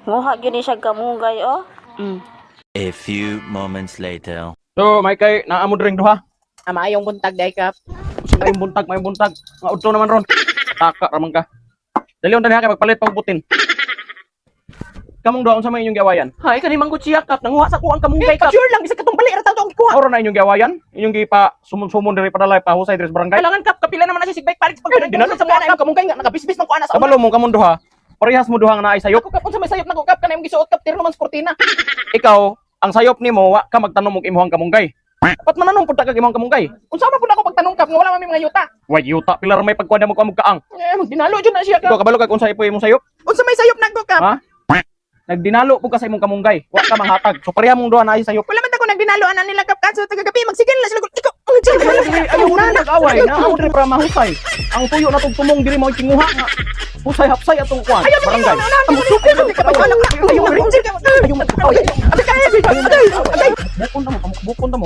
Nguha gyud ni siya kamungay oh. A few moments later. So, may kay naamod ring duha. Mayong buntag day kap. Usa may buntag. Nga udto naman ron. Taka raman ka. Dali on kay magpalit pag butin. Kamong duha unsa may inyong gawayan? Hay kani manggut siya kap nanguha sa kuang kamunggay kap. Sure lang bisa katong bali ra taw gikuha. Oro na inyong gawayan? Inyong gipa sumon-sumon diri padalay pa husay diri sa barangay. Kailangan kap kapila naman na si Sigbay palit pag dinala sa kuan kamunggay nga nakabisbis ng kuan sa Kabalo mo kamong duha. Parehas mo duha nga naay sayop. Ako kap unsa may sayop nako kap kanay imong gisuot kap tiro man sportina. Ikaw, ang sayop nimo wa ka magtanom og imong kamunggay. Dapat mananong pud ta kag imong kamunggay. Unsa man pud ako pagtanong kap nga wala man may mga yuta. Way yuta pilar may pagkuha mo kaang. Magdinalo jud na siya Ikaw kap. kabalo kag unsa ipoy imong sayop? Unsa may sayop nako kap? Ha? Nagdinalo po ka sa imong kamunggay. Wa ka manghatag. So pareha mong duha naay sayop. Wala man ako nagdinalo anan nila kap kaso tagagabi magsigil na sila. Ikaw Ayaw na nag-away. Naamod rin para mahusay. Ang tuyo na itong tumong diri mo ikinguha nga. Husay hapsay atong kuan. Barangay. Bukon na mo.